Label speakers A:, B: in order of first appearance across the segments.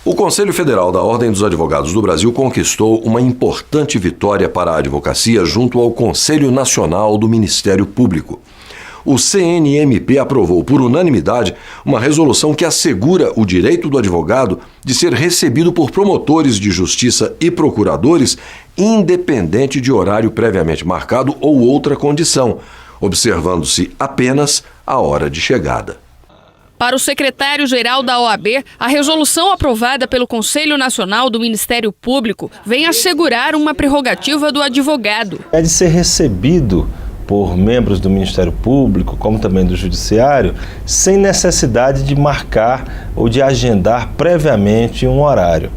A: O Conselho Federal da Ordem dos Advogados do Brasil conquistou uma importante vitória para a advocacia junto ao Conselho Nacional do Ministério Público. O CNMP aprovou por unanimidade uma resolução que assegura o direito do advogado de ser recebido por promotores de justiça e procuradores, independente de horário previamente marcado ou outra condição, observando-se apenas a hora de chegada.
B: Para o secretário-geral da OAB, a resolução aprovada pelo Conselho Nacional do Ministério Público vem assegurar uma prerrogativa do advogado.
C: É de ser recebido por membros do Ministério Público, como também do Judiciário, sem necessidade de marcar ou de agendar previamente um horário.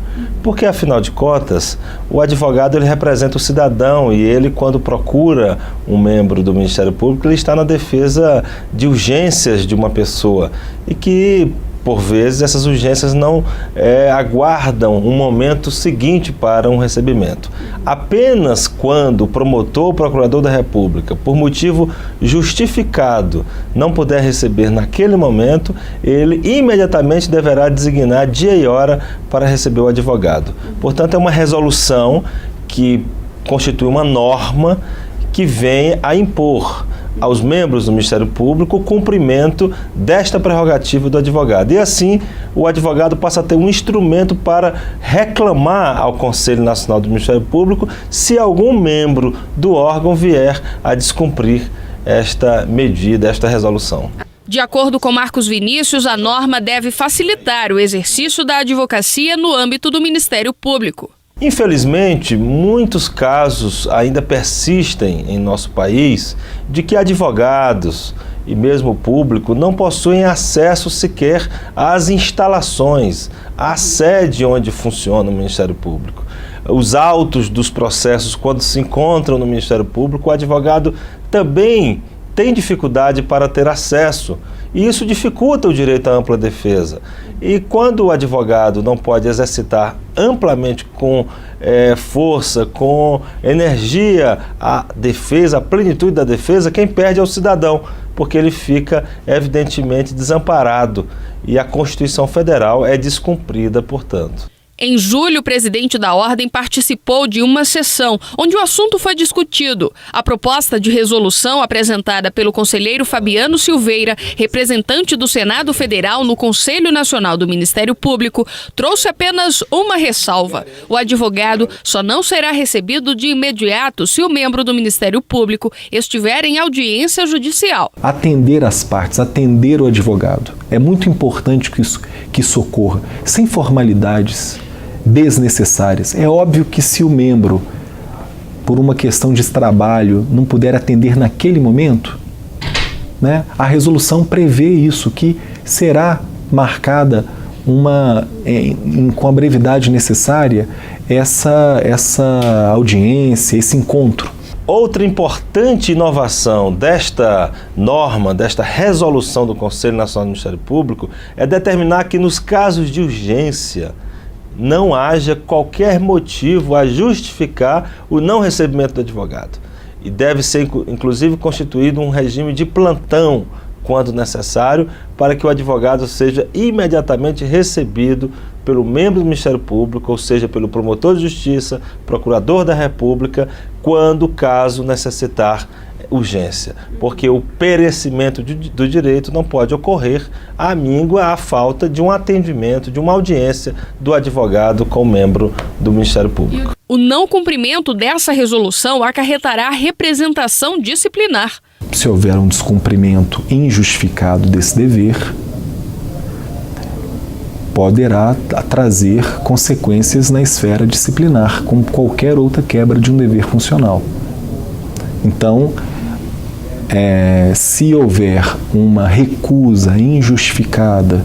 C: Porque, afinal de contas, o advogado ele representa o cidadão e ele, quando procura um membro do Ministério Público, ele está na defesa de urgências de uma pessoa e que, por vezes, essas urgências não aguardam um momento seguinte para um recebimento. Apenas quando o promotor ou procurador da República, por motivo justificado, não puder receber naquele momento, ele imediatamente deverá designar dia e hora para receber o advogado. Portanto, é uma resolução que constitui uma norma que vem a impor aos membros do Ministério Público o cumprimento desta prerrogativa do advogado. E assim, o advogado passa a ter um instrumento para reclamar ao Conselho Nacional do Ministério Público se algum membro do órgão vier a descumprir esta medida, esta resolução.
B: De acordo com Marcos Vinícius, a norma deve facilitar o exercício da advocacia no âmbito do Ministério Público.
C: Infelizmente, muitos casos ainda persistem em nosso país de que advogados e mesmo o público não possuem acesso sequer às instalações, à sede onde funciona o Ministério Público. Os autos dos processos, quando se encontram no Ministério Público, o advogado também tem dificuldade para ter acesso. E isso dificulta o direito à ampla defesa. E quando o advogado não pode exercitar amplamente com força, com energia a defesa, a plenitude da defesa, quem perde é o cidadão, porque ele fica evidentemente desamparado e a Constituição Federal é descumprida, portanto.
B: Em julho, o presidente da Ordem participou de uma sessão onde o assunto foi discutido. A proposta de resolução apresentada pelo conselheiro Fabiano Silveira, representante do Senado Federal no Conselho Nacional do Ministério Público, trouxe apenas uma ressalva. O advogado só não será recebido de imediato se o membro do Ministério Público estiver em audiência judicial.
D: Atender as partes, atender o advogado. É muito importante que isso ocorra, sem formalidades desnecessárias. É óbvio que se o membro, por uma questão de trabalho, não puder atender naquele momento, a resolução prevê isso, que será marcada com a brevidade necessária essa audiência, esse encontro.
C: Outra importante inovação desta norma, desta resolução do Conselho Nacional do Ministério Público, é determinar que nos casos de urgência não haja qualquer motivo a justificar o não recebimento do advogado. E deve ser, inclusive, constituído um regime de plantão, quando necessário, para que o advogado seja imediatamente recebido pelo membro do Ministério Público, ou seja, pelo promotor de justiça, procurador da República, quando o caso necessitar urgência, porque o perecimento do direito não pode ocorrer à míngua, à falta de um atendimento, de uma audiência do advogado com o membro do Ministério Público.
B: O não cumprimento dessa resolução acarretará representação disciplinar.
D: Se houver um descumprimento injustificado desse dever, poderá trazer consequências na esfera disciplinar, como qualquer outra quebra de um dever funcional. Então, se houver uma recusa injustificada,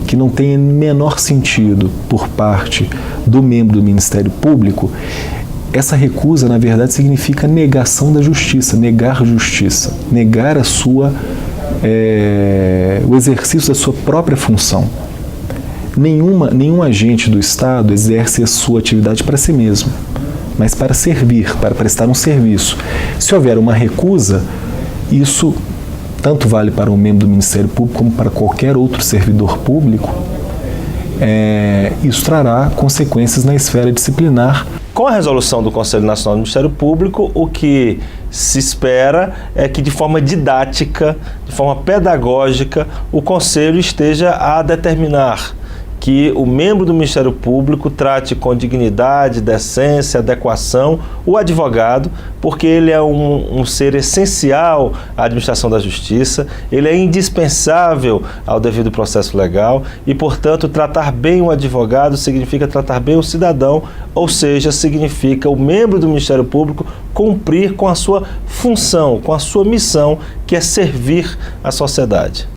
D: que não tem menor sentido por parte do membro do Ministério Público, essa recusa, na verdade, significa negação da justiça, negar justiça, negar o exercício da sua própria função. Nenhum agente do Estado exerce a sua atividade para si mesmo, mas para servir, para prestar um serviço. Se houver uma recusa, isso tanto vale para um membro do Ministério Público como para qualquer outro servidor público, isso trará consequências na esfera disciplinar.
C: Com a resolução do Conselho Nacional do Ministério Público, o que se espera é que, de forma didática, de forma pedagógica, o Conselho esteja a determinar que o membro do Ministério Público trate com dignidade, decência, adequação o advogado, porque ele é um ser essencial à administração da justiça, ele é indispensável ao devido processo legal e, portanto, tratar bem o advogado significa tratar bem o cidadão, ou seja, significa o membro do Ministério Público cumprir com a sua função, com a sua missão, que é servir a sociedade.